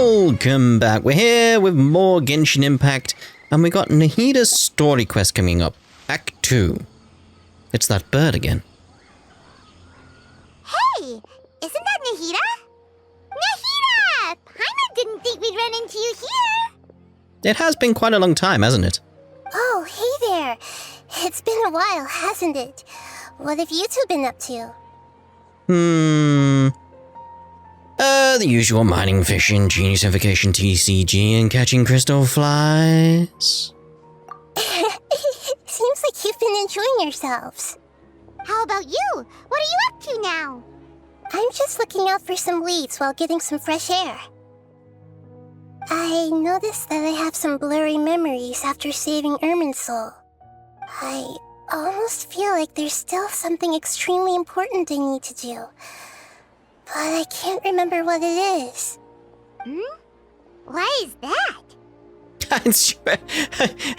Welcome back. We're here with more Genshin Impact, and we got Nahida's story quest coming up. Act 2. It's that bird again. Hey! Isn't that Nahida? Nahida! Paimon didn't think we'd run into you here! It has been quite a long time, hasn't it? Oh, hey there. It's been a while, hasn't it? What have you two been up to? The usual mining, fishing, genius invocation, TCG, and catching crystal flies. Seems like you've been enjoying yourselves. How about you? What are you up to now? I'm just looking out for some leads while getting some fresh air. I noticed that I have some blurry memories after saving Irminsul. I almost feel like there's still something extremely important I need to do. But I can't remember what it is. Why is that?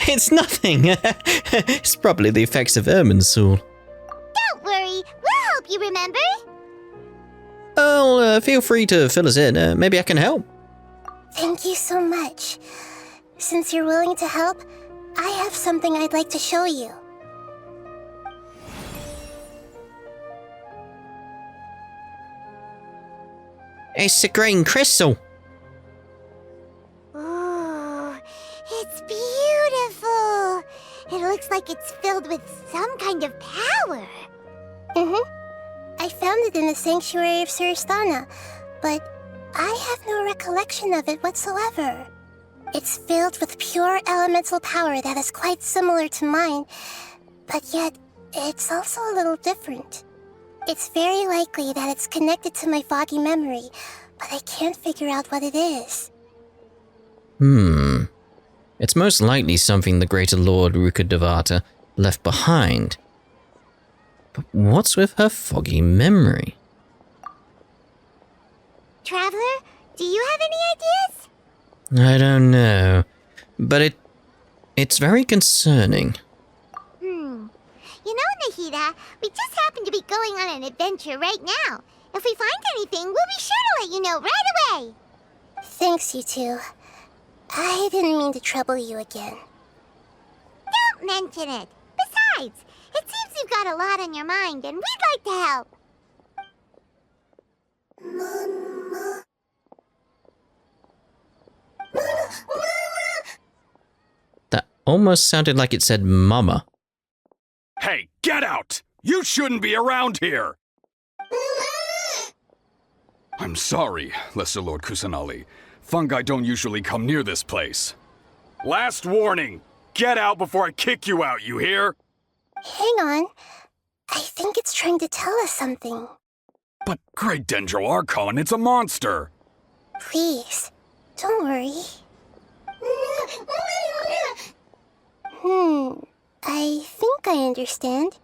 It's nothing. It's probably the effects of Irminsul. Don't worry, we'll help you remember. Oh, feel free to fill us in. Maybe I can help. Thank you so much. Since you're willing to help, I have something I'd like to show you. It's a green crystal. Ooh, it's beautiful. It looks like it's filled with some kind of power. I found it in the sanctuary of Suristana, but I have no recollection of it whatsoever. It's filled with pure elemental power that is quite similar to mine, but yet it's also a little different. It's very likely that it's connected to my foggy memory, but I can't figure out what it is. It's most likely something the greater Lord Rukkhadevata left behind. But what's with her foggy memory? Traveler, do you have any ideas? I don't know, but it's very concerning. You know, Nahida, we just happen to be going on an adventure right now. If we find anything, we'll be sure to let you know right away. Thanks, you two. I didn't mean to trouble you again. Don't mention it. Besides, it seems you've got a lot on your mind, and we'd like to help. That almost sounded like it said mama. Hey, get out! You shouldn't be around here! I'm sorry, Lesser Lord Kusanali. Fungi don't usually come near this place. Last warning! Get out before I kick you out, you hear? Hang on. I think it's trying to tell us something. But Great Dendro Archon, it's a monster! Please, don't worry. I think I understand.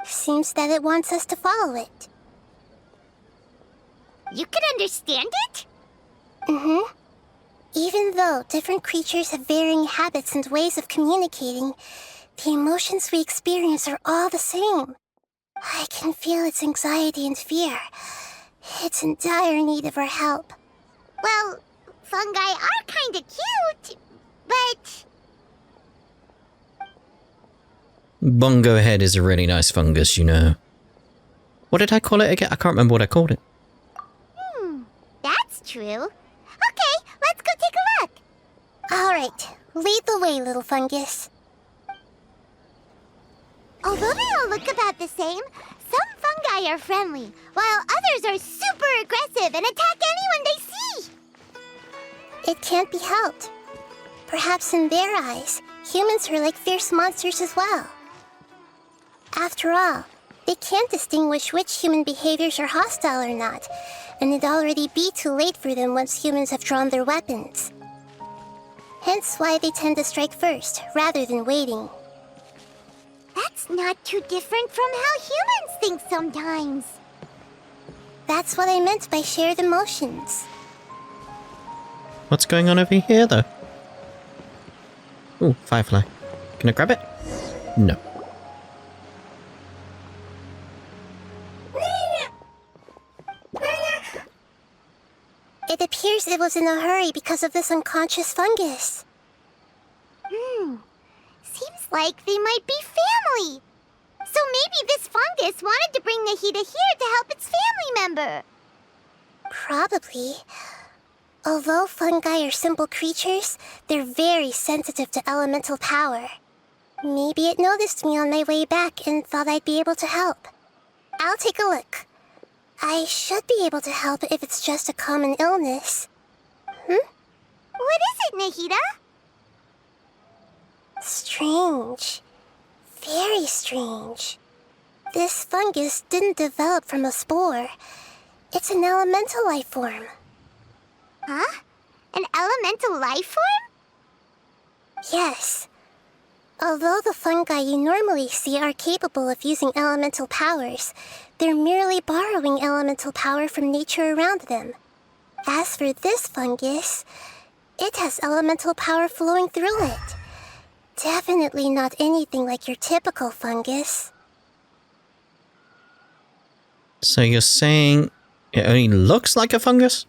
Seems that it wants us to follow it. You can understand it? Even though different creatures have varying habits and ways of communicating, the emotions we experience are all the same. I can feel its anxiety and fear. It's in dire need of our help. Well, fungi are kinda cute, but... Bongo Head is a really nice fungus, you know. What did I call it again? I can't remember what I called it. That's true. Okay, let's go take a look. All right, lead the way, little fungus. Although they all look about the same, some fungi are friendly, while others are super aggressive and attack anyone they see. It can't be helped. Perhaps in their eyes, humans are like fierce monsters as well. After all, they can't distinguish which human behaviors are hostile or not, and it'd already be too late for them once humans have drawn their weapons. Hence why they tend to strike first, rather than waiting. That's not too different from how humans think sometimes. That's what I meant by shared emotions. What's going on over here, though? Ooh, firefly. Can I grab it? No. It appears it was in a hurry because of this unconscious fungus. Seems like they might be family. So maybe this fungus wanted to bring Nahida here to help its family member. Probably. Although fungi are simple creatures, they're very sensitive to elemental power. Maybe it noticed me on my way back and thought I'd be able to help. I'll take a look. I should be able to help if it's just a common illness. What is it, Nahida? Strange. Very strange. This fungus didn't develop from a spore. It's an elemental life form. Huh? An elemental life form? Yes. Although the fungi you normally see are capable of using elemental powers, they're merely borrowing elemental power from nature around them. As for this fungus, it has elemental power flowing through it. Definitely not anything like your typical fungus. So you're saying it only looks like a fungus?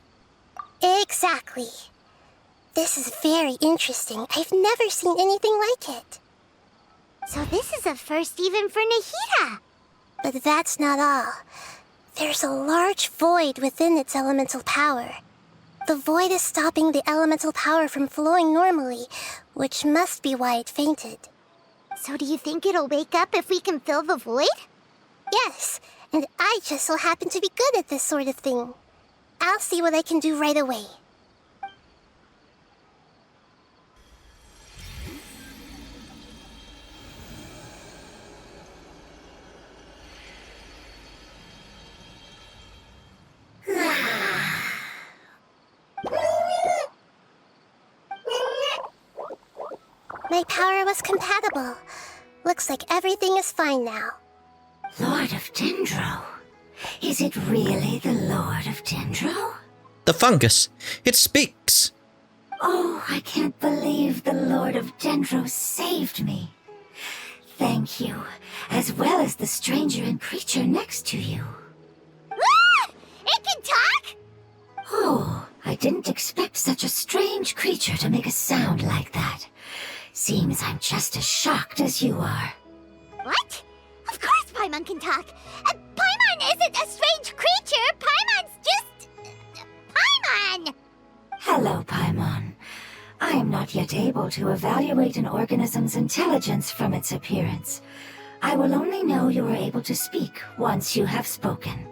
Exactly. This is very interesting. I've never seen anything like it. So this is a first even for Nahida. But that's not all. There's a large void within its elemental power. The void is stopping the elemental power from flowing normally, which must be why it fainted. So do you think it'll wake up if we can fill the void? Yes, and I just so happen to be good at this sort of thing. I'll see what I can do right away. My power was compatible. Looks like everything is fine now. Lord of Dendro? Is it really the Lord of Dendro? The fungus. It speaks. Oh, I can't believe the Lord of Dendro saved me. Thank you, as well as the stranger and creature next to you. Ah! It can talk? Oh, I didn't expect such a strange creature to make a sound like that. Seems I'm just as shocked as you are. What? Of course Paimon can talk. Paimon isn't a strange creature. Paimon's just... Paimon! Hello, Paimon. I am not yet able to evaluate an organism's intelligence from its appearance. I will only know you are able to speak once you have spoken.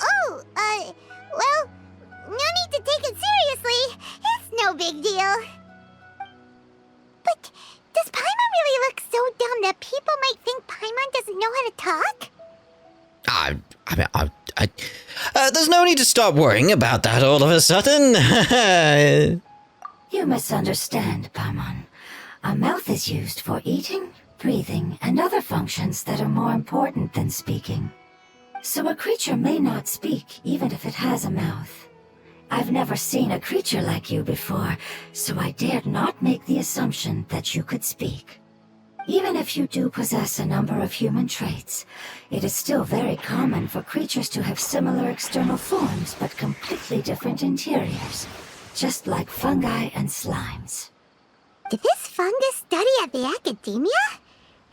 Oh, well, no need to take it seriously. It's no big deal. But does Paimon really look so dumb that people might think Paimon doesn't know how to talk? There's no need to start worrying about that all of a sudden. You misunderstand, Paimon. A mouth is used for eating, breathing, and other functions that are more important than speaking. So a creature may not speak even if it has a mouth. I've never seen a creature like you before, so I dared not make the assumption that you could speak. Even if you do possess a number of human traits, it is still very common for creatures to have similar external forms but completely different interiors, just like fungi and slimes. Did this fungus study at the academia?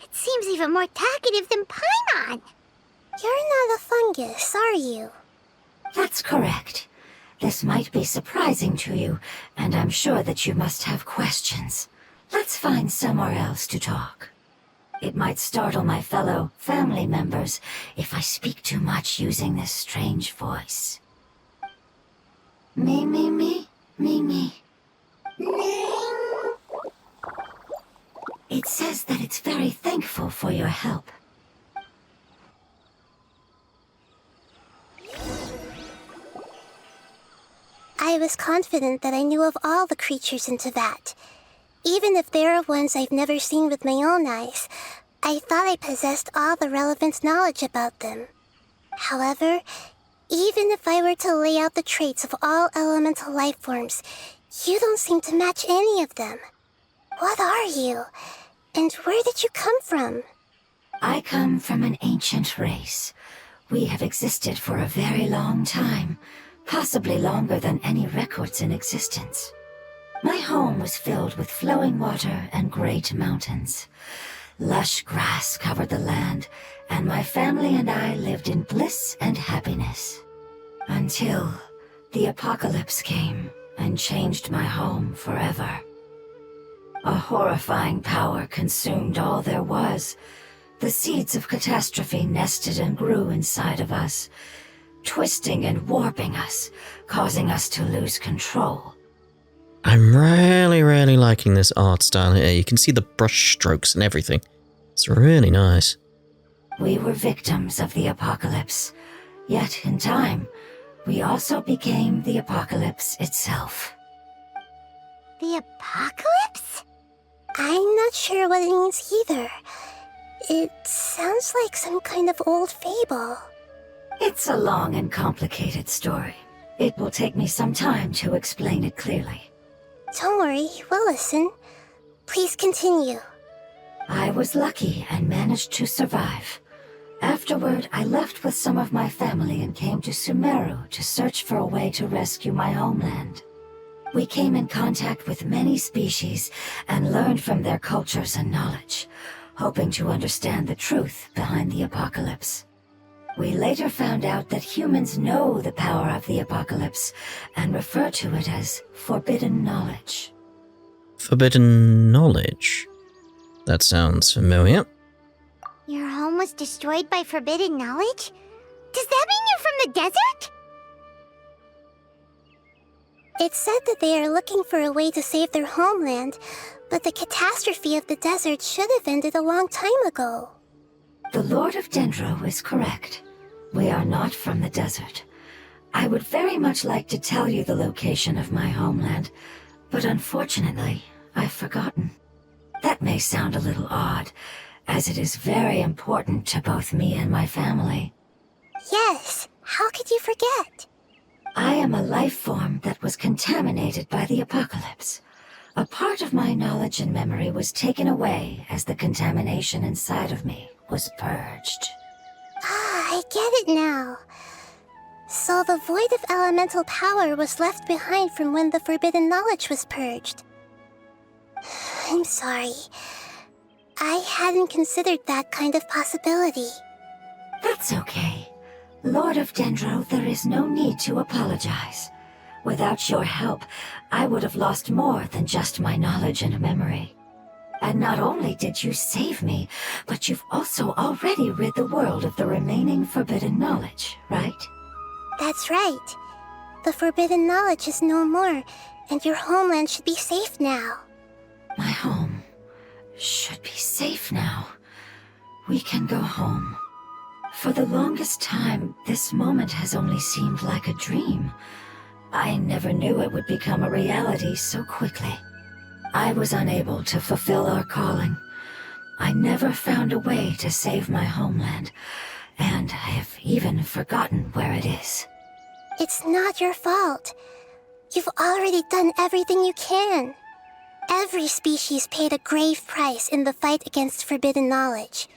It seems even more talkative than Paimon. You're not a fungus, are you? That's correct. This might be surprising to you, and I'm sure that you must have questions. Let's find somewhere else to talk. It might startle my fellow family members if I speak too much using this strange voice. Me, me, me, me, me. It says that it's very thankful for your help. I was confident that I knew of all the creatures in Teyvat. Even if there are ones I've never seen with my own eyes, I thought I possessed all the relevant knowledge about them. However, even if I were to lay out the traits of all elemental life forms, you don't seem to match any of them. What are you? And where did you come from? I come from an ancient race. We have existed for a very long time, possibly longer than any records in existence. My home was filled with flowing water and great mountains. Lush grass covered the land, and my family and I lived in bliss and happiness. Until the apocalypse came and changed my home forever. A horrifying power consumed all there was. The seeds of catastrophe nested and grew inside of us, twisting and warping us, causing us to lose control. I'm really liking this art style here. You can see the brush strokes and everything. It's really nice. We were victims of the apocalypse, yet in time, we also became the apocalypse itself. The apocalypse? I'm not sure what it means either. It sounds like some kind of old fable. It's a long and complicated story. It will take me some time to explain it clearly. Don't worry, we'll listen. Please continue. I was lucky and managed to survive. Afterward, I left with some of my family and came to Sumeru to search for a way to rescue my homeland. We came in contact with many species and learned from their cultures and knowledge, hoping to understand the truth behind the apocalypse. We later found out that humans know the power of the apocalypse and refer to it as forbidden knowledge. Forbidden knowledge? That sounds familiar. Your home was destroyed by forbidden knowledge? Does that mean you're from the desert? It's said that they are looking for a way to save their homeland, but the catastrophe of the desert should have ended a long time ago. The Lord of Dendro is correct. We are not from the desert. I would very much like to tell you the location of my homeland, but unfortunately, I've forgotten. That may sound a little odd, as it is very important to both me and my family. Yes, how could you forget? I am a life form that was contaminated by the apocalypse. A part of my knowledge and memory was taken away as the contamination inside of me was purged. Ah, I get it now. So the void of elemental power was left behind from when the forbidden knowledge was purged. I'm sorry. I hadn't considered that kind of possibility. That's okay. Lord of Dendro, there is no need to apologize. Without your help, I would have lost more than just my knowledge and memory. And not only did you save me, but you've also already rid the world of the remaining forbidden knowledge, right? That's right. The forbidden knowledge is no more, and your homeland should be safe now. My home should be safe now. We can go home. For the longest time, this moment has only seemed like a dream. I never knew it would become a reality so quickly. I was unable to fulfill our calling. I never found a way to save my homeland, and I have even forgotten where it is. It's not your fault. You've already done everything you can. Every species paid a grave price in the fight against forbidden knowledge.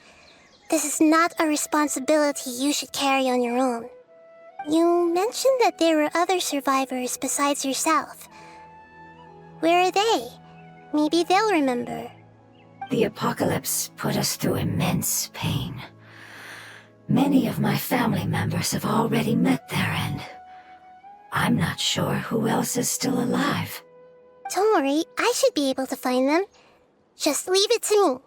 This is not a responsibility you should carry on your own. You mentioned that there were other survivors besides yourself. Where are they? Maybe they'll remember. The apocalypse put us through immense pain. Many of my family members have already met their end. I'm not sure who else is still alive. Don't worry, I should be able to find them. Just leave it to me.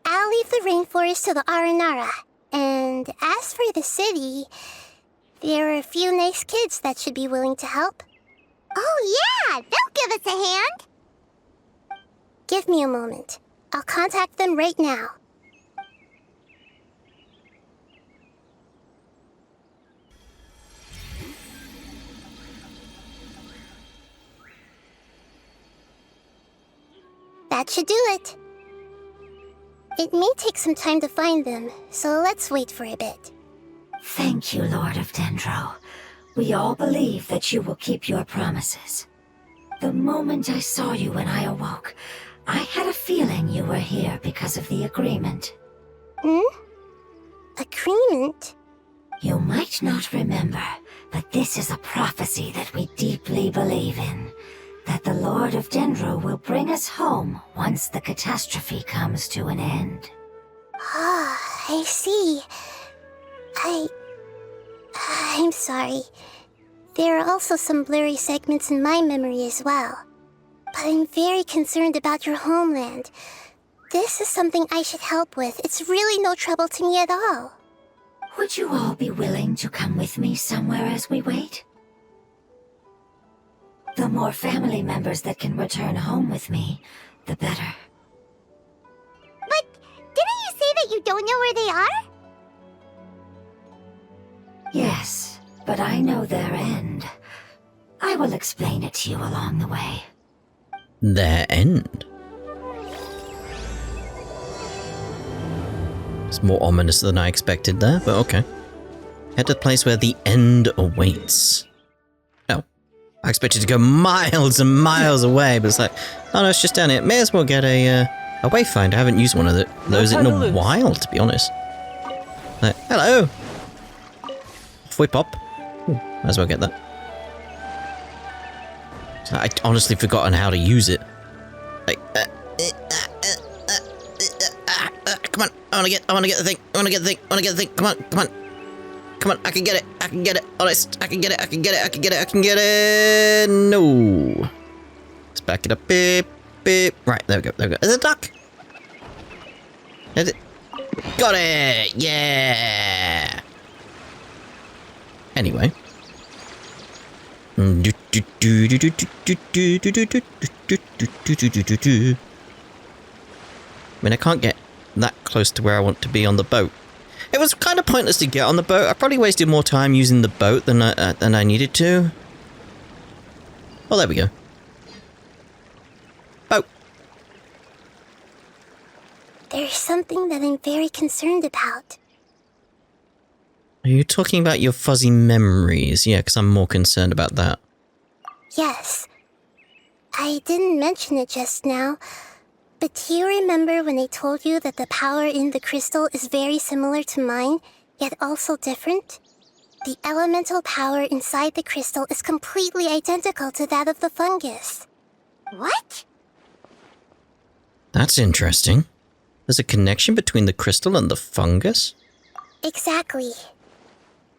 I'll leave the rainforest to the Aranara. And as for the city, there are a few nice kids that should be willing to help. Oh yeah, they'll give us a hand. Give me a moment. I'll contact them right now. That should do it. It may take some time to find them, so let's wait for a bit. Thank you, Lord of Dendro. We all believe that you will keep your promises. The moment I saw you when I awoke, I had a feeling you were here because of the agreement. Agreement? You might not remember, but this is a prophecy that we deeply believe in. That the Lord of Dendro will bring us home once the catastrophe comes to an end. Ah, I see. I'm sorry. There are also some blurry segments in my memory as well. But I'm very concerned about your homeland. This is something I should help with. It's really no trouble to me at all. Would you all be willing to come with me somewhere as we wait? The more family members that can return home with me, the better. But didn't you say that you don't know where they are? Yes, but I know their end. I will explain it to you along the way. Their end? It's more ominous than I expected there, but okay. Head to the place where the end awaits. Oh. I expected to go miles and miles away, but it's like, oh no, it's just down here. May as well get a wayfinder. I haven't used one of those in a while, to be honest. Like, hello! Off we pop. Ooh, might as well get that. I honestly forgotten how to use it. Like, come on! I wanna get the thing. Come on! I can get it. Honest, I can get it. No. Let's back it up. Beep, beep. Right, there we go. There's a duck. Is it? Got it. Yeah. Anyway. I mean, I can't get that close to where I want to be on the boat. It was kind of pointless to get on the boat. I probably wasted more time using the boat than I needed to. Oh, there we go. Boat. There's something that I'm very concerned about. Are you talking about your fuzzy memories? Yeah, because I'm more concerned about that. Yes. I didn't mention it just now, but do you remember when I told you that the power in the crystal is very similar to mine, yet also different? The elemental power inside the crystal is completely identical to that of the fungus. What? That's interesting. There's a connection between the crystal and the fungus? Exactly.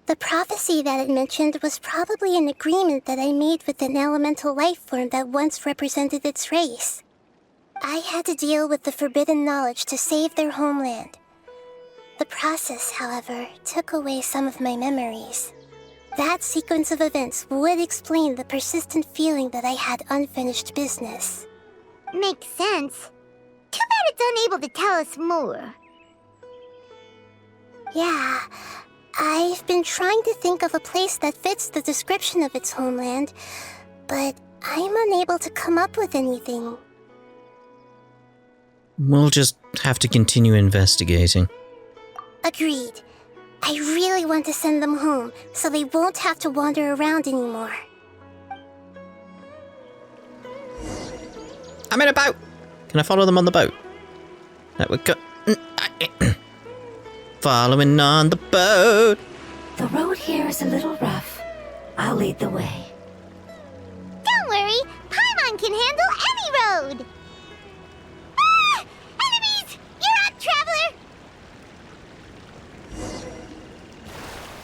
The prophecy that it mentioned was probably an agreement that I made with an elemental life form that once represented its race. I had to deal with the forbidden knowledge to save their homeland. The process, however, took away some of my memories. That sequence of events would explain the persistent feeling that I had unfinished business. Makes sense. Too bad it's unable to tell us more. Yeah, I've been trying to think of a place that fits the description of its homeland, but I'm unable to come up with anything. We'll just have to continue investigating. Agreed. I really want to send them home, so they won't have to wander around anymore. I'm in a boat! Can I follow them on the boat? That would go. Following on the boat. The road here is a little rough. I'll lead the way. Don't worry, Paimon can handle any road! Ah! Enemies! You're up, traveler!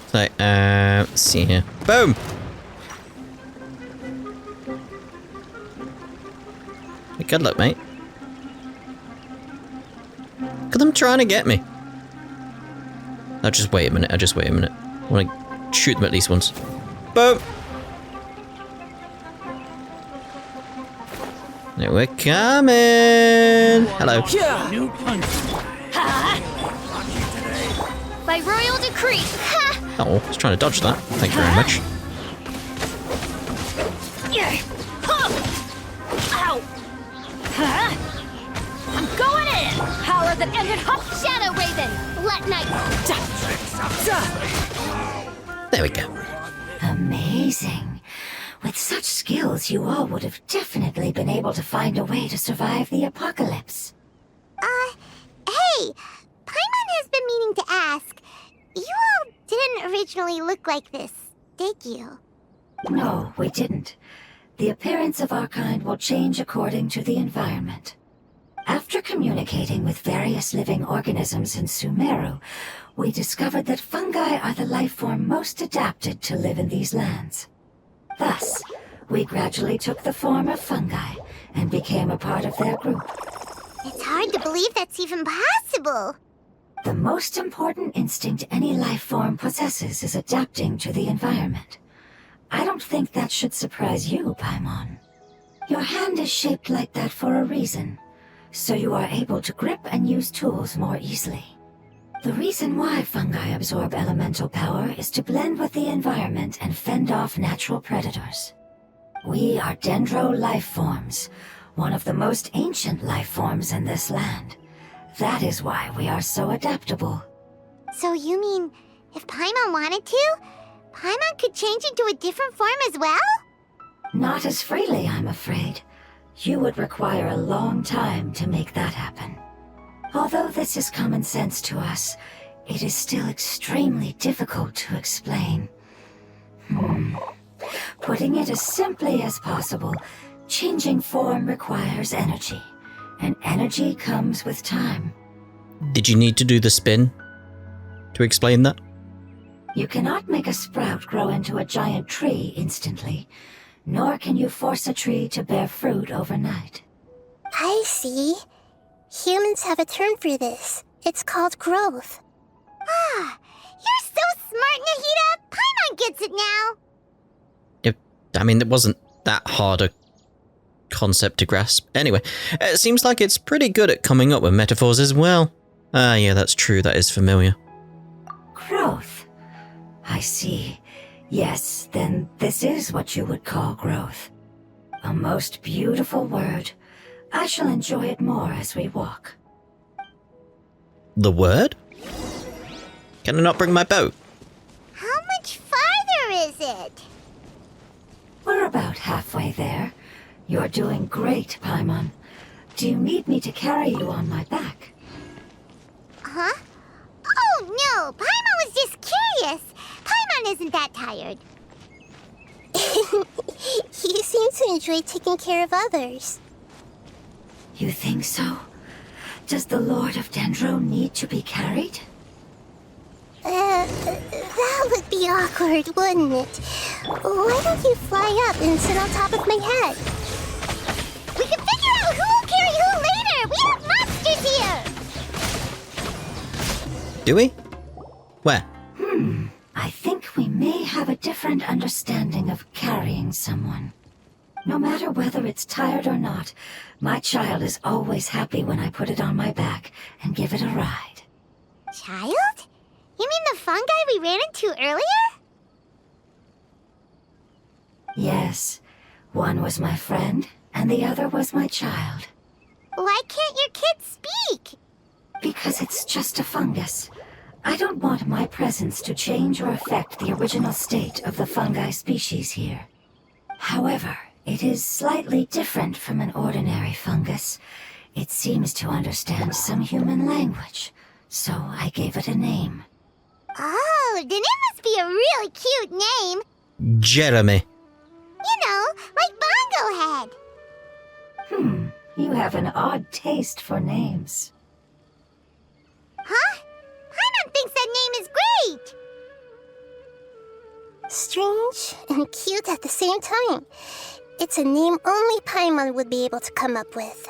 So, let's see here. Boom! Good luck, mate. Look at them trying to get me. I'll just wait a minute. I want to shoot them at least once. Boom! There we're coming! Hello. By royal decree! Oh, I was trying to dodge that. Thank you very much. Ow! I'm going in! Power that ended Huck Shadow Raven! Let night! There we go. Amazing. With such skills, you all would have definitely been able to find a way to survive the apocalypse. Hey! Paimon has been meaning to ask. You all didn't originally look like this, did you? No, we didn't. The appearance of our kind will change according to the environment. After communicating with various living organisms in Sumeru, we discovered that fungi are the life form most adapted to live in these lands. Thus, we gradually took the form of fungi and became a part of their group. It's hard to believe that's even possible. The most important instinct any life form possesses is adapting to the environment. I don't think that should surprise you, Paimon. Your hand is shaped like that for a reason, so you are able to grip and use tools more easily. The reason why fungi absorb elemental power is to blend with the environment and fend off natural predators. We are dendro life forms, one of the most ancient life forms in this land. That is why we are so adaptable. So you mean, if Paimon wanted to, Paimon could change into a different form as well? Not as freely, I'm afraid. You would require a long time to make that happen. Although this is common sense to us, it is still extremely difficult to explain. Putting it as simply as possible, changing form requires energy, and energy comes with time. Did you need to do the spin to explain that? You cannot make a sprout grow into a giant tree instantly, nor can you force a tree to bear fruit overnight. I see. Humans have a term for this. It's called growth. Ah, you're so smart, Nahida! Paimon gets it now! I mean, it wasn't that hard a concept to grasp. Anyway, it seems like it's pretty good at coming up with metaphors as well. Ah, yeah, that's true. That is familiar. Growth. I see. Yes, then this is what you would call growth. A most beautiful word. I shall enjoy it more as we walk. The word? Can I not bring my boat? How much farther is it? We're about halfway there. You're doing great, Paimon. Do you need me to carry you on my back? Huh? Oh, no! Paimon was just curious! Paimon isn't that tired. You seem to enjoy taking care of others. You think so? Does the Lord of Dendro need to be carried? That would be awkward, wouldn't it? Why don't you fly up and sit on top of my head? We can figure out who will carry who later! We have monsters here! Do we? Where? I think we may have a different understanding of carrying someone. No matter whether it's tired or not, my child is always happy when I put it on my back and give it a ride. Child? You mean the fungi we ran into earlier? Yes, one was my friend, and the other was my child. Why can't your kid speak? Because it's just a fungus. I don't want my presence to change or affect the original state of the fungi species here. However, it is slightly different from an ordinary fungus. It seems to understand some human language, so I gave it a name. Oh, then it must be a really cute name. Jeremy. You know, like Bongo Head. You have an odd taste for names. Huh? Paimon thinks that name is great! Strange and cute at the same time. It's a name only Paimon would be able to come up with.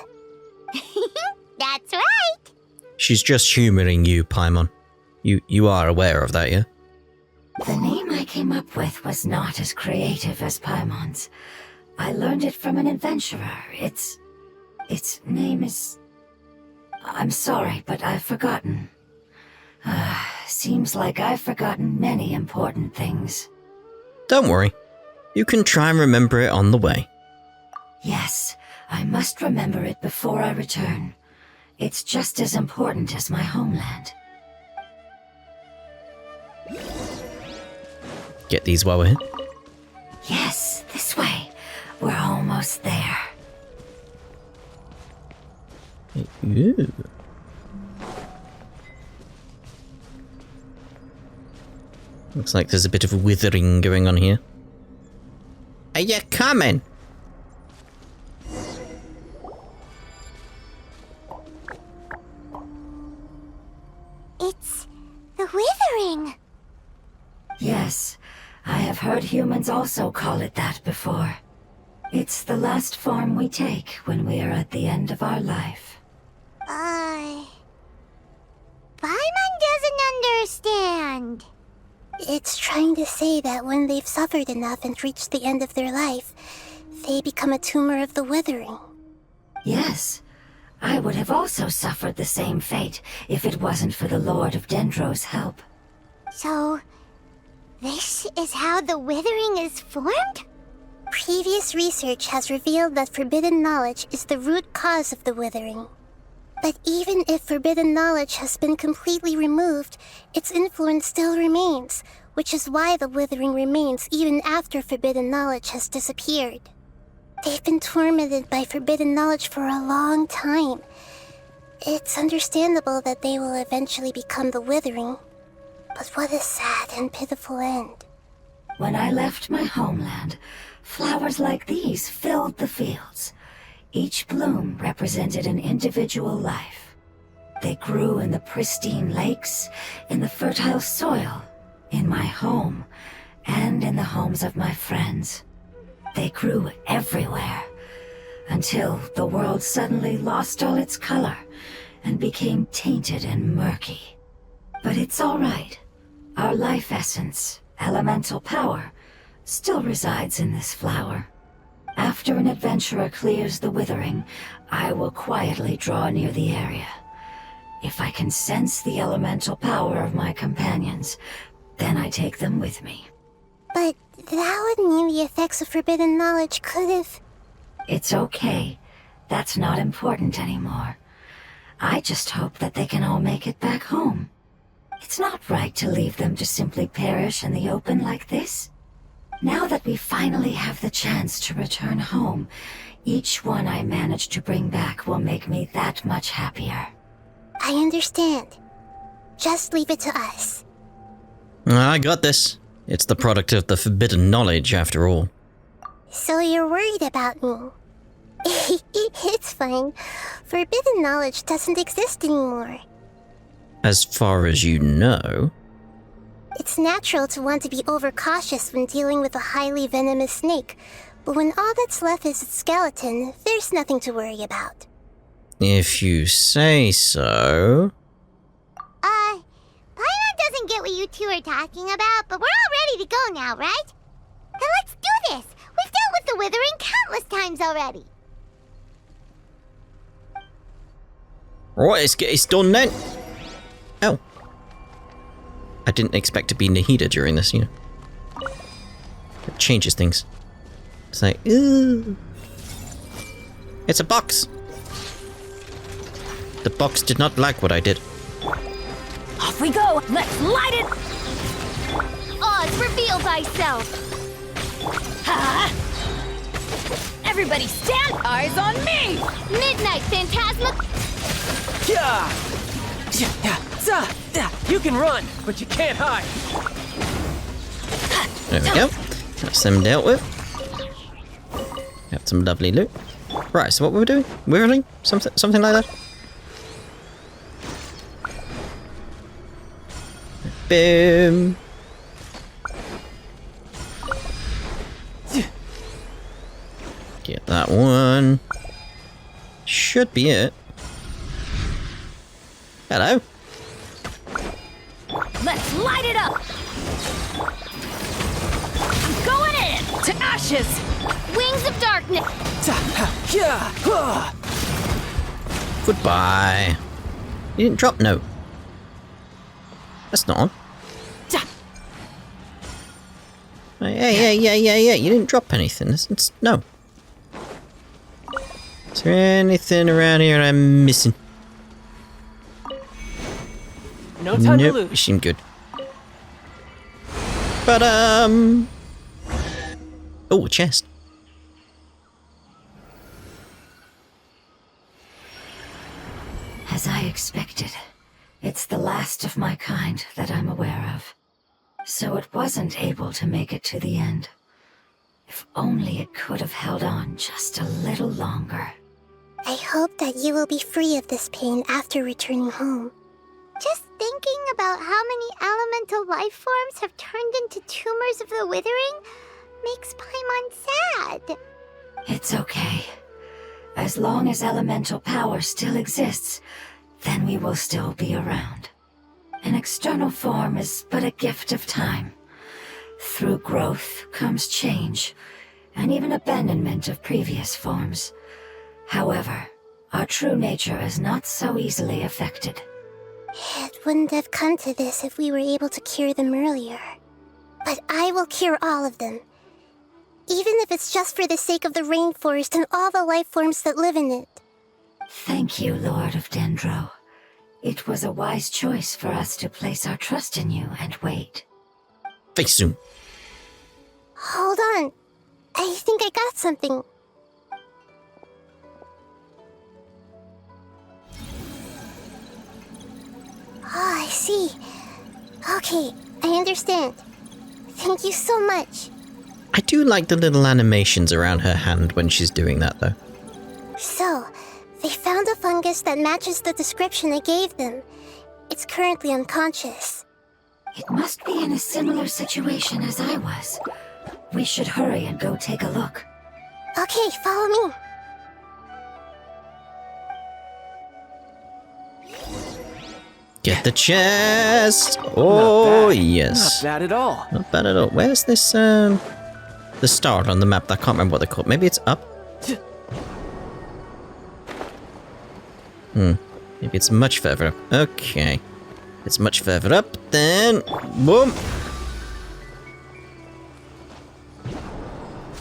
That's right! She's just humoring you, Paimon. You are aware of that, yeah? The name I came up with was not as creative as Paimon's. I learned it from an adventurer. Its name is... I'm sorry, but I've forgotten. Seems like I've forgotten many important things. Don't worry. You can try and remember it on the way. Yes, I must remember it before I return. It's just as important as my homeland. Get these while we're here. Yes, this way. We're almost there. Ooh. Looks like there's a bit of withering going on here. Are you coming? It's the Withering. Yes, I have heard humans also call it that before. It's the last form we take when we are at the end of our life. Paimon doesn't understand. It's trying to say that when they've suffered enough and reached the end of their life, they become a tumor of the Withering. Yes, I would have also suffered the same fate if it wasn't for the Lord of Dendro's help. So, this is how the Withering is formed? Previous research has revealed that forbidden knowledge is the root cause of the Withering. But even if forbidden knowledge has been completely removed, its influence still remains, which is why the Withering remains even after forbidden knowledge has disappeared. They've been tormented by forbidden knowledge for a long time. It's understandable that they will eventually become the Withering. But what a sad and pitiful end. When I left my homeland, flowers like these filled the fields. Each bloom represented an individual life. They grew in the pristine lakes, in the fertile soil, in my home, and in the homes of my friends. They grew everywhere, until the world suddenly lost all its color and became tainted and murky. But it's all right. Our life essence, elemental power, still resides in this flower. After an adventurer clears the Withering, I will quietly draw near the area. If I can sense the elemental power of my companions, then I take them with me. But that would mean the effects of forbidden knowledge could have... It's okay. That's not important anymore. I just hope that they can all make it back home. It's not right to leave them to simply perish in the open like this. Now that we finally have the chance to return home, each one I manage to bring back will make me that much happier. I understand. Just leave it to us. I got this. It's the product of the forbidden knowledge, after all. So you're worried about me? It's fine. Forbidden knowledge doesn't exist anymore. As far as you know. It's natural to want to be overcautious when dealing with a highly venomous snake, but when all that's left is its skeleton, there's nothing to worry about. If you say so. Paimon doesn't get what you two are talking about, but we're all ready to go now, right? Then let's do this! We've dealt with the Withering countless times already! Right, let's get this done then. Oh. I didn't expect to be Nahida during this, you know. It changes things. It's like, ooh. It's a box. The box did not like what I did. Off we go! Let's light it! Oz, reveal thyself! Ha! Everybody stand! Eyes on me! Midnight Phantasma! Yeah! You can run, but you can't hide. There we go. That's them dealt with. Got some lovely loot. Right, so what were we doing? Withering? Something like that? Boom. Get that one. Should be it. Hello. Let's light it up! I'm going in! To ashes! Wings of darkness! Goodbye. You didn't drop no. That's not on. Hey, you didn't drop anything. It's no. Is there anything around here I'm missing? No time to Nope, lose. you seem good. But, oh, a chest. As I expected, it's the last of my kind that I'm aware of. so it wasn't able to make it to the end. If only it could have held on just a little longer. I hope that you will be free of this pain after returning home. Just thinking about how many elemental life forms have turned into tumors of the Withering makes Paimon sad. It's okay. As long as elemental power still exists, then we will still be around. An external form is but a gift of time. Through growth comes change, and even abandonment of previous forms. However, our true nature is not so easily affected. It wouldn't have come to this if we were able to cure them earlier. But I will cure all of them. Even if it's just for the sake of the rainforest and all the life forms that live in it. Thank you, Lord of Dendro. It was a wise choice for us to place our trust in you and wait. Face zoom. Hold on. I think I got something. Oh, I see. Okay, I understand. Thank you so much. I do like the little animations around her hand when she's doing that, though. So, they found a fungus that matches the description I gave them. It's currently unconscious. It must be in a similar situation as I was. We should hurry and go take a look. Okay, follow me. Get the chest! Oh, yes. Not bad at all. Not bad at all. Where's this, the star on the map? I can't remember what they're called. Maybe it's up? Maybe it's much further up. Okay. It's much further up, then... Boom!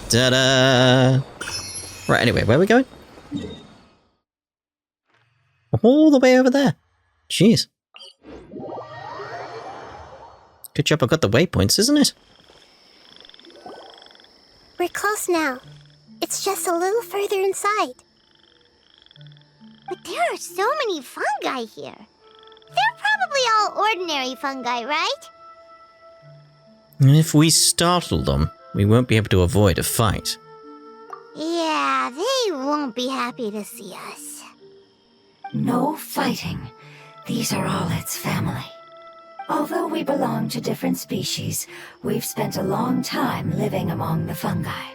Ta-da! Right, anyway, where are we going? All the way over there. Jeez. Good job I got the waypoints, isn't it? We're close now. It's just a little further inside. But there are so many fungi here. They're probably all ordinary fungi, right? And if we startle them, we won't be able to avoid a fight. Yeah, they won't be happy to see us. No fighting. These are all its family. Although we belong to different species, we've spent a long time living among the fungi.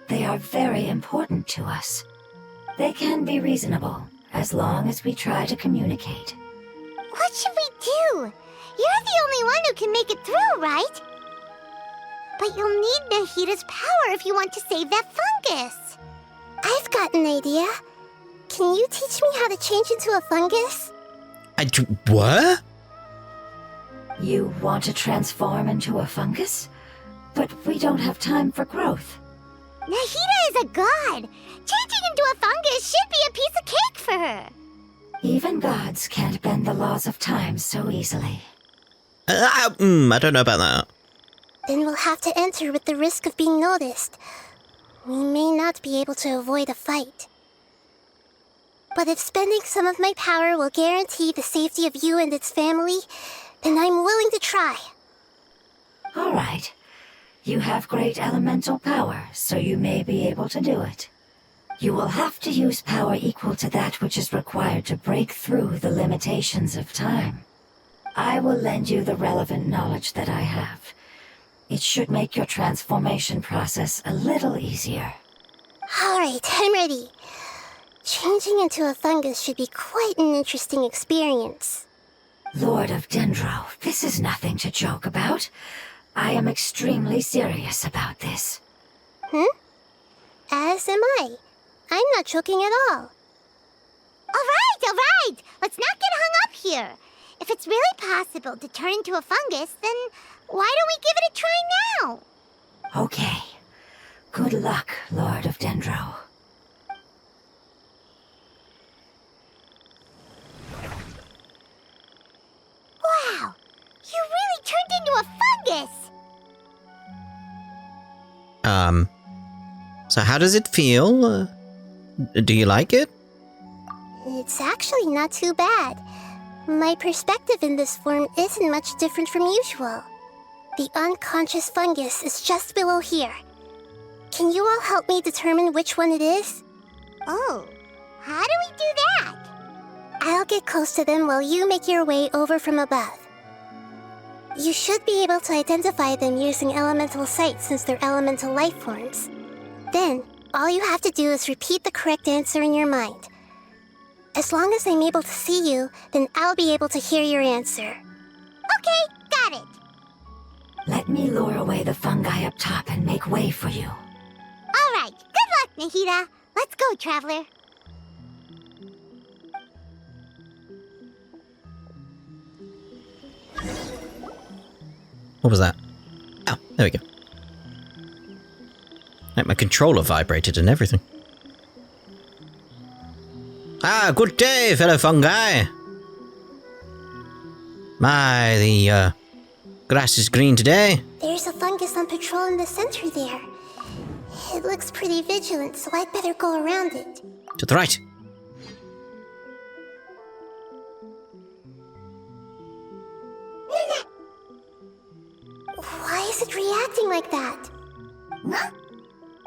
They are very important to us. They can be reasonable, as long as we try to communicate. What should we do? You're the only one who can make it through, right? But you'll need Nahida's power if you want to save that fungus. I've got an idea. Can you teach me how to change into a fungus? What? You want to transform into a fungus? But we don't have time for growth. Nahida is a god. Changing into a fungus should be a piece of cake for her. Even gods can't bend the laws of time so easily. I don't know about that. Then we'll have to enter with the risk of being noticed. We may not be able to avoid a fight. But if spending some of my power will guarantee the safety of you and its family, then I'm willing to try. All right. You have great elemental power, so you may be able to do it. You will have to use power equal to that which is required to break through the limitations of time. I will lend you the relevant knowledge that I have. It should make your transformation process a little easier. All right, I'm ready. Changing into a fungus should be quite an interesting experience. Lord of Dendro, this is nothing to joke about. I am extremely serious about this. As am I. I'm not joking at all. All right. Let's not get hung up here. If it's really possible to turn into a fungus, then why don't we give it a try now? Okay. Good luck, Lord of Dendro. Wow, you really turned into a fungus! So how does it feel? Do you like it? It's actually not too bad. My perspective in this form isn't much different from usual. The unconscious fungus is just below here. Can you all help me determine which one it is? Oh, how do we do that? I'll get close to them while you make your way over from above. You should be able to identify them using elemental sight since they're elemental life forms. Then, all you have to do is repeat the correct answer in your mind. As long as I'm able to see you, then I'll be able to hear your answer. Okay, got it. Let me lure away the fungi up top and make way for you. All right, good luck, Nahida. Let's go, Traveler. What was that? Oh, there we go. Like my controller vibrated and everything. Ah, good day, fellow fungi. The grass is green today. There's a fungus on patrol in the center there. It looks pretty vigilant, so I'd better go around it. To the right. Why is it reacting like that?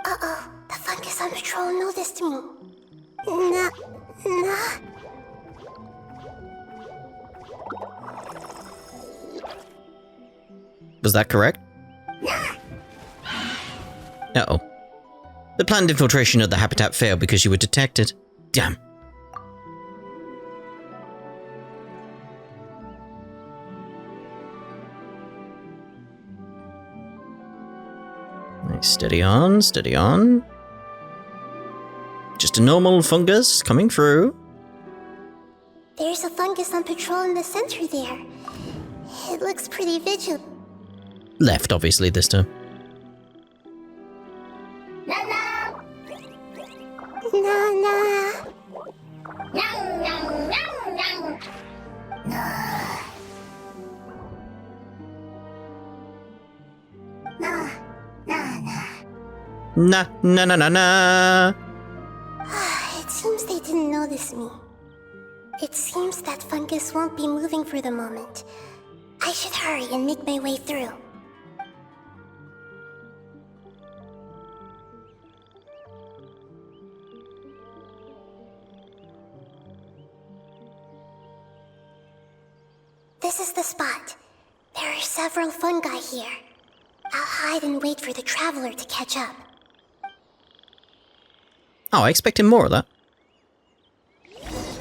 Uh-oh, the fungus on patrol noticed me. Nah. Was that correct? Uh-oh. The planned infiltration of the habitat failed because you were detected. Damn. Nice, steady on, steady on. Just a normal fungus coming through. There's a fungus on patrol in the center there. It looks pretty vigilant. Left, obviously, this time. Na na na na na. It seems they didn't notice me. It seems that fungus won't be moving for the moment. I should hurry and make my way through. This is the spot. There are several fungi here. I'll hide and wait for the traveler to catch up. Oh, I expected more of that.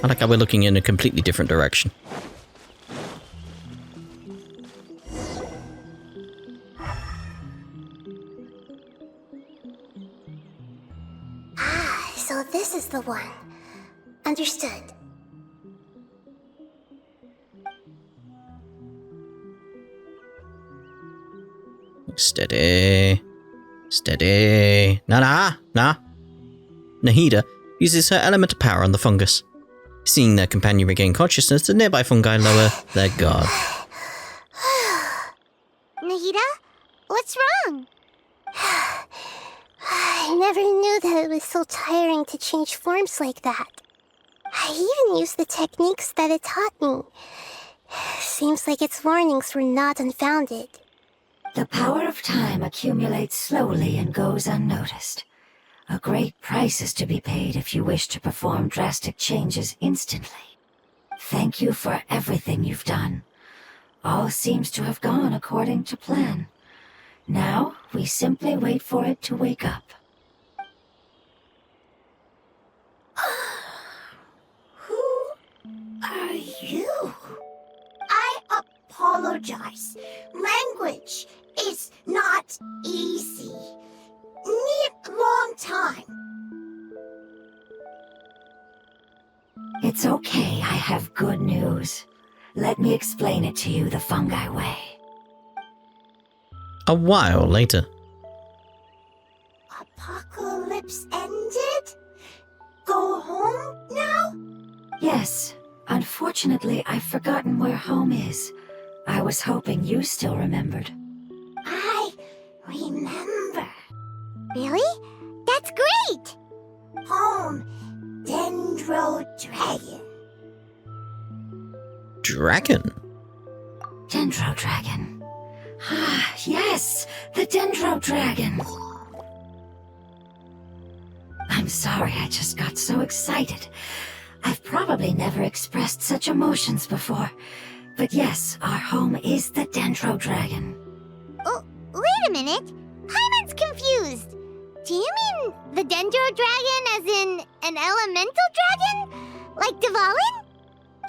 I like how we're looking in a completely different direction. Ah, so this is the one. Understood. Steady. Steady. Nah. Nahida uses her elemental power on the fungus. Seeing their companion regain consciousness, the nearby fungi lower their guard. Nahida, what's wrong? I never knew that it was so tiring to change forms like that. I even used the techniques that it taught me. Seems like its warnings were not unfounded. The power of time accumulates slowly and goes unnoticed. A great price is to be paid if you wish to perform drastic changes instantly. Thank you for everything you've done. All seems to have gone according to plan. Now, we simply wait for it to wake up. Who are you? I apologize. Language is not easy. Need long time. It's okay, I have good news. Let me explain it to you the fungi way. A while later. Apocalypse ended? Go home now? Yes, unfortunately I've forgotten where home is. I was hoping you still remembered. I remember. Really? That's great! Home, Dendro Dragon. Dragon? Dendro Dragon. Ah, yes, the Dendro Dragon. I'm sorry, I just got so excited. I've probably never expressed such emotions before. But yes, our home is the Dendro Dragon. Oh, wait a minute. Paimon's confused. Do you mean the Dendro Dragon as in an elemental dragon? Like Dvalin?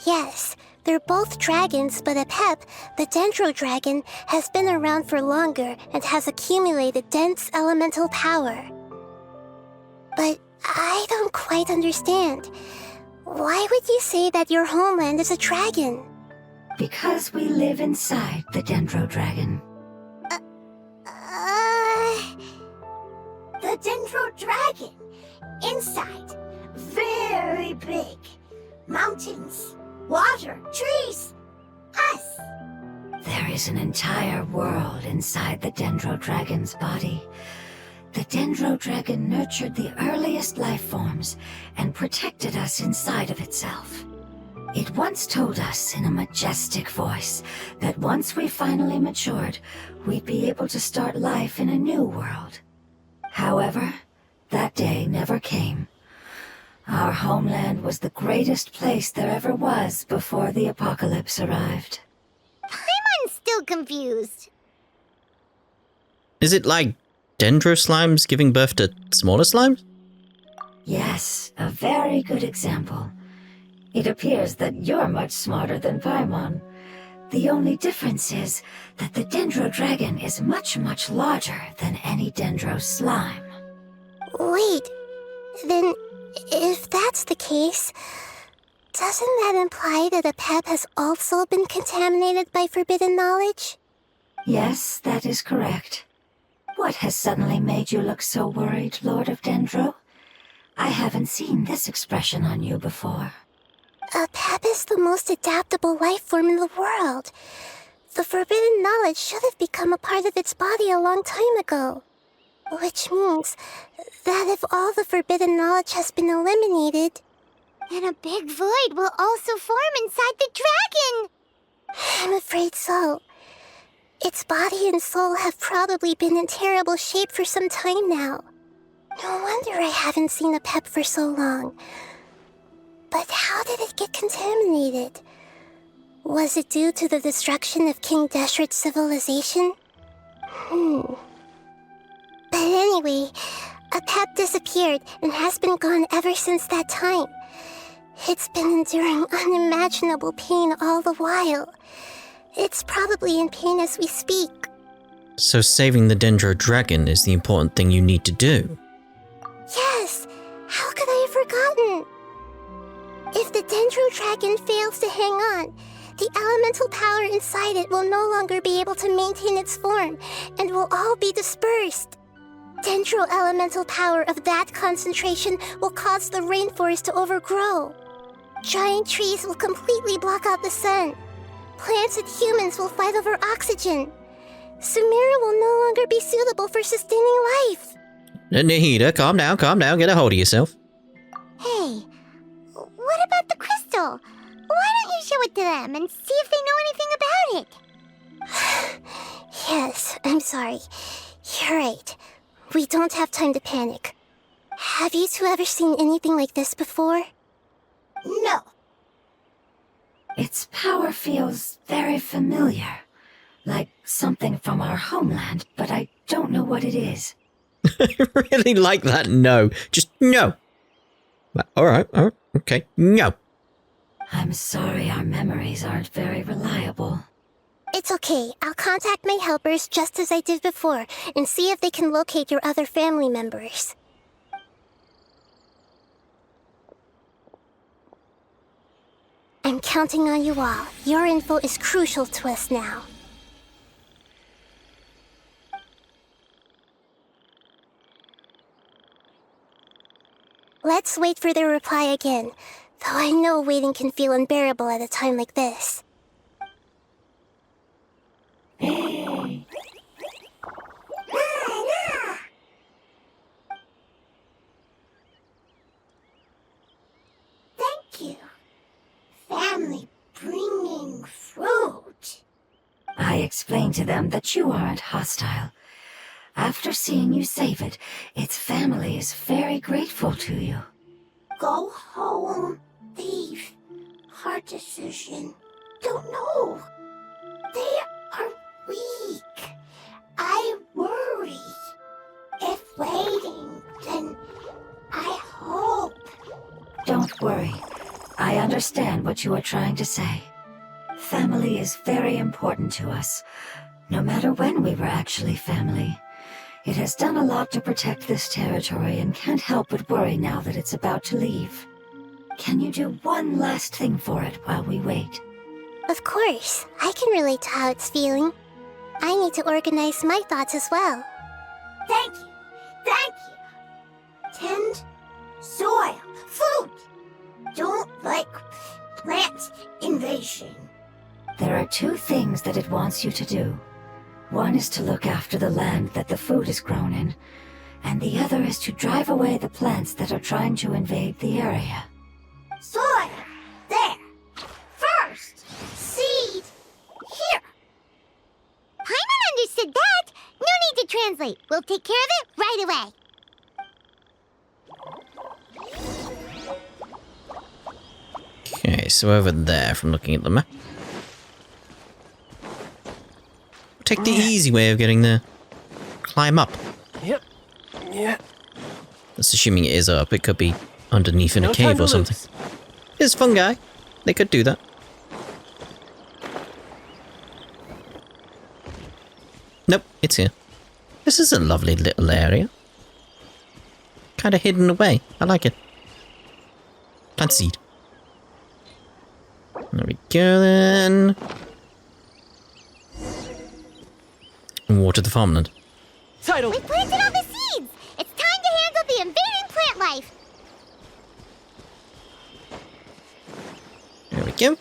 Yes, they're both dragons, but Apep, the Dendro Dragon, has been around for longer and has accumulated dense elemental power. But I don't quite understand. Why would you say that your homeland is a dragon? Because we live inside the Dendro Dragon. The Dendro Dragon. Inside. Very big. Mountains. Water. Trees. Us. There is an entire world inside the Dendro Dragon's body. The Dendro Dragon nurtured the earliest life forms and protected us inside of itself. It once told us in a majestic voice that once we finally matured, we'd be able to start life in a new world. However, that day never came. Our homeland was the greatest place there ever was before the apocalypse arrived. Paimon's still confused. Is it like Dendro slimes giving birth to smaller slimes? Yes, a very good example. It appears that you're much smarter than Paimon. The only difference is that the Dendro Dragon is much, much larger than any Dendro slime. Wait, then if that's the case, doesn't that imply that Apep has also been contaminated by forbidden knowledge? Yes, that is correct. What has suddenly made you look so worried, Lord of Dendro? I haven't seen this expression on you before. Apep is the most adaptable life form in the world. The forbidden knowledge should have become a part of its body a long time ago. Which means that if all the forbidden knowledge has been eliminated, then a big void will also form inside the dragon. I'm afraid so. Its body and soul have probably been in terrible shape for some time now. No wonder I haven't seen Apep for so long. But how did it get contaminated? Was it due to the destruction of King Deshret's civilization? But anyway, Apep disappeared and has been gone ever since that time. It's been enduring unimaginable pain all the while. It's probably in pain as we speak. So saving the Dendro Dragon is the important thing you need to do. Yes! How could I have forgotten? If the Dendro Dragon fails to hang on, the elemental power inside it will no longer be able to maintain its form and will all be dispersed. Dendro elemental power of that concentration will cause the rainforest to overgrow. Giant trees will completely block out the sun. Plants and humans will fight over oxygen. Sumeru will no longer be suitable for sustaining life. Nahida, calm down, get a hold of yourself. Hey, what about the crystal? Why don't you show it to them and see if they know anything about it? Yes, I'm sorry. You're right. We don't have time to panic. Have you two ever seen anything like this before? No. Its power feels very familiar. Like something from our homeland, but I don't know what it is. I really like that no. Just no. Alright, okay, no. I'm sorry our memories aren't very reliable. It's okay. I'll contact my helpers just as I did before and see if they can locate your other family members. I'm counting on you all. Your info is crucial to us now. Let's wait for their reply again, though I know waiting can feel unbearable at a time like this. Thank you. Family bringing fruit. I explain to them that you aren't hostile. After seeing you save it, its family is very grateful to you. Go home, thief. Hard decision. Don't know. They are weak. I worry. If waiting, then I hope. Don't worry. I understand what you are trying to say. Family is very important to us, no matter when we were actually family. It has done a lot to protect this territory and can't help but worry now that it's about to leave. Can you do one last thing for it while we wait? Of course. I can relate to how it's feeling. I need to organize my thoughts as well. Thank you. Thank you. Tend, soil, food. Don't like plant invasion. There are two things that it wants you to do. One is to look after the land that the food is grown in, and the other is to drive away the plants that are trying to invade the area. Soil. There. First. Seed. Here. Paimon understood that. No need to translate. We'll take care of it right away. Okay, so over there from looking at the map. Take the easy way of getting there. Climb up. Yep. Yeah. That's assuming it is up. It could be underneath in a No time cave to or something. lose. There's fungi. They could do that. Nope, it's here. This is a lovely little area. Kind of hidden away. I like it. Plant seed. There we go then. And water the farmland. Title. We planted all the seeds. It's time to handle the invading plant life. There we go.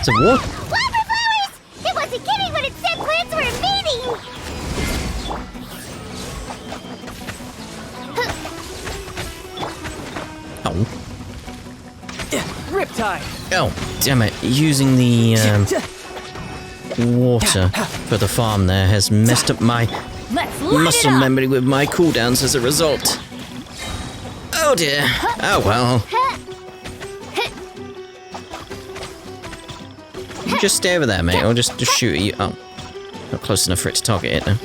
Some water. Wildflowers! It wasn't kidding when it said plants were invading. Oh. Riptide. Oh, damn it. Using the water for the farm there has messed up my Let's light muscle it up. memory with my cooldowns as a result. Oh dear. Oh well. You just stay over there, mate. I'll just shoot at you. Oh. Not close enough for it to target it, though.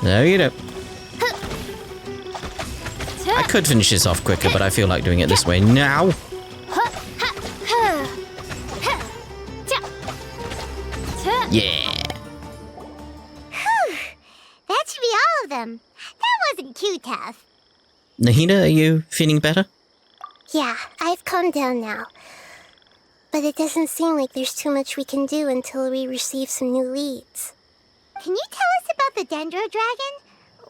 There you go. I could finish this off quicker, but I feel like doing it this way now. Yeah. That should be all of them. That wasn't too tough. Nahida, are you feeling better? Yeah, I've calmed down now. But it doesn't seem like there's too much we can do until we receive some new leads. Can you tell us about the Dendro Dragon?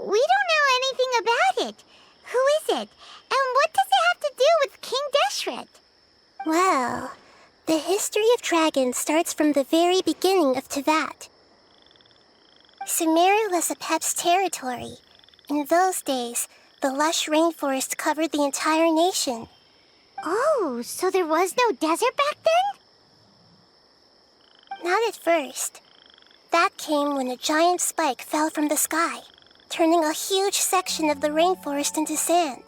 We don't know anything about it. Who is it? And what does it have to do with King Deshret? Well, the history of dragons starts from the very beginning of Teyvat. Sumeru was Apep's territory. In those days, the lush rainforest covered the entire nation. Oh, so there was no desert back then? Not at first. That came when a giant spike fell from the sky, turning a huge section of the rainforest into sand.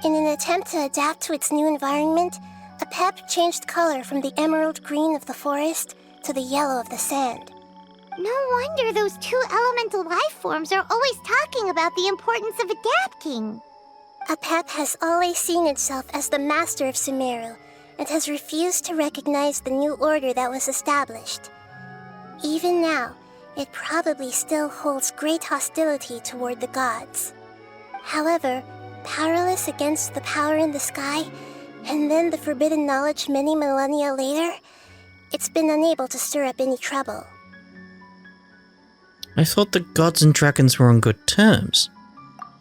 In an attempt to adapt to its new environment, Apep changed color from the emerald green of the forest to the yellow of the sand. No wonder those two elemental life forms are always talking about the importance of adapting. Apep has always seen itself as the master of Sumeru and has refused to recognize the new order that was established. Even now, it probably still holds great hostility toward the gods. However, powerless against the power in the sky, and then the forbidden knowledge many millennia later, it's been unable to stir up any trouble. I thought the gods and dragons were on good terms.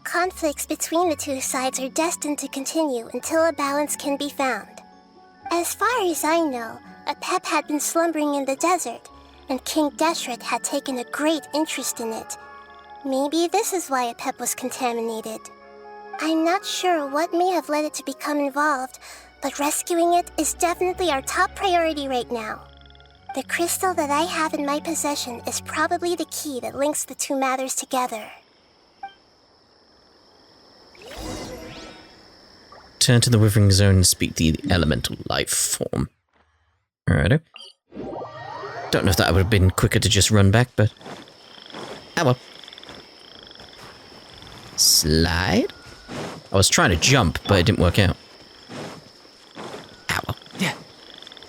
Conflicts between the two sides are destined to continue until a balance can be found. As far as I know, Apep had been slumbering in the desert, and King Deshret had taken a great interest in it. Maybe this is why Apep was contaminated. I'm not sure what may have led it to become involved, but rescuing it is definitely our top priority right now. The crystal that I have in my possession is probably the key that links the two matters together. Turn to the Withering Zone and speak to the elemental life form. Alright. Don't know if that would have been quicker to just run back, but... ah well. Slide? I was trying to jump, but it didn't work out. Owl. Yeah.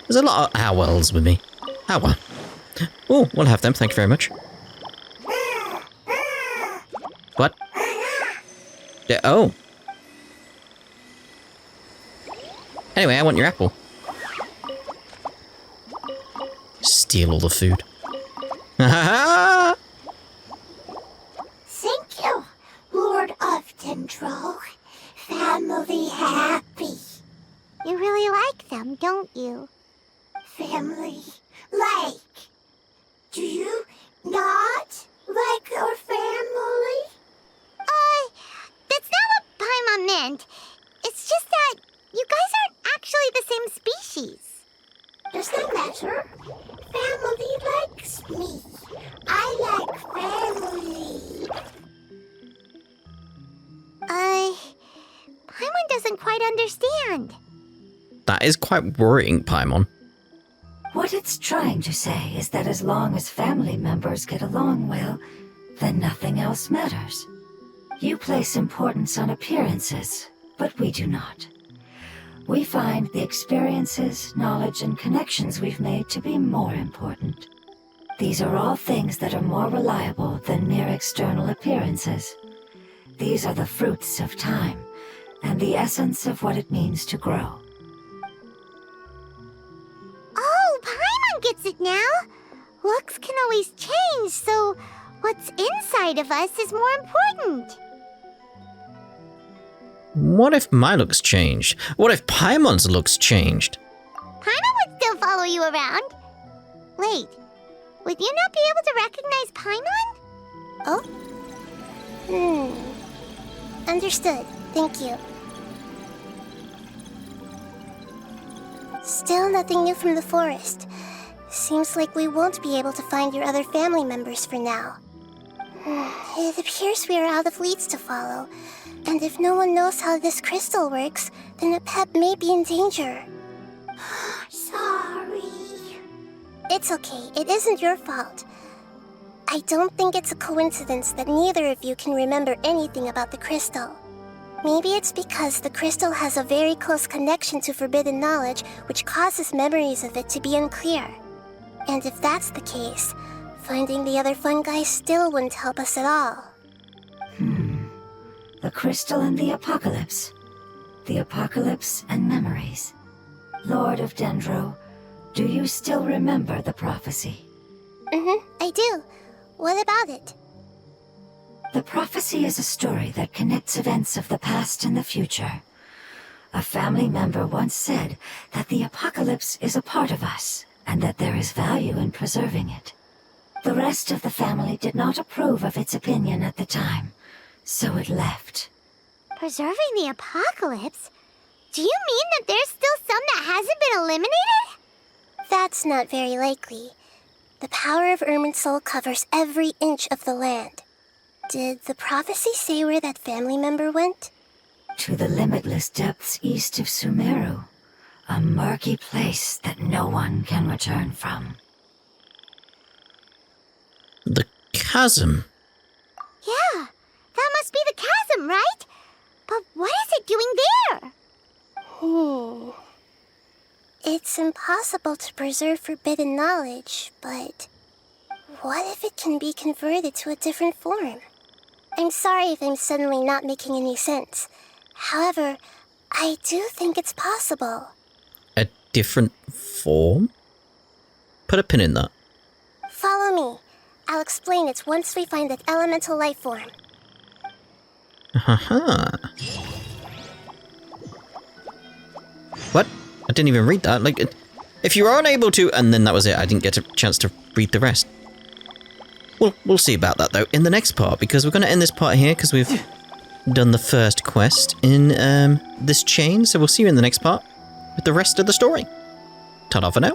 There's a lot of owls with me. Owl. Oh, we'll have them, thank you very much. What? Yeah, oh. Anyway, I want your apple. Steal all the food. Ha Thank you, Lord of Dendro. Family happy. You really like them, don't you? Family like. Do you not like your family? That's not what Paimon meant. It's just that you guys aren't actually the same species. Does that matter? Family likes me. I like family. Paimon doesn't quite understand. That is quite worrying, Paimon. What it's trying to say is that as long as family members get along well, then nothing else matters. You place importance on appearances, but we do not. We find the experiences, knowledge, and connections we've made to be more important. These are all things that are more reliable than mere external appearances. These are the fruits of time, and the essence of what it means to grow. Oh, Paimon gets it now. Looks can always change, so what's inside of us is more important. What if my looks changed? What if Paimon's looks changed? Paimon would still follow you around. Wait, would you not be able to recognize Paimon? Oh? Understood. Thank you. Still nothing new from the forest. Seems like we won't be able to find your other family members for now. It appears we are out of leads to follow. And if no one knows how this crystal works, then a pet may be in danger. Sorry. It's okay. It isn't your fault. I don't think it's a coincidence that neither of you can remember anything about the crystal. Maybe it's because the crystal has a very close connection to forbidden knowledge, which causes memories of it to be unclear. And if that's the case, finding the other fungi still wouldn't help us at all. The crystal and the apocalypse. The apocalypse and memories. Lord of Dendro, do you still remember the prophecy? I do. What about it? The prophecy is a story that connects events of the past and the future. A family member once said that the apocalypse is a part of us, and that there is value in preserving it. The rest of the family did not approve of its opinion at the time, so it left. Preserving the apocalypse? Do you mean that there's still some that hasn't been eliminated? That's not very likely. The power of Irminsul covers every inch of the land. Did the prophecy say where that family member went? To the limitless depths east of Sumeru, a murky place that no one can return from. The chasm. Yeah, that must be the chasm, right? But what is it doing there? It's impossible to preserve forbidden knowledge, but what if it can be converted to a different form? I'm sorry if I'm suddenly not making any sense. However, I do think it's possible. A different form? Put a pin in that. Follow me. I'll explain it once we find that elemental life form. Haha. What? I didn't even read that. Like, if you are unable to, and then that was it. I didn't get a chance to read the rest. We'll see about that though in the next part, because we're going to end this part here because we've done the first quest in this chain. So we'll see you in the next part with the rest of the story. Ta-da for now.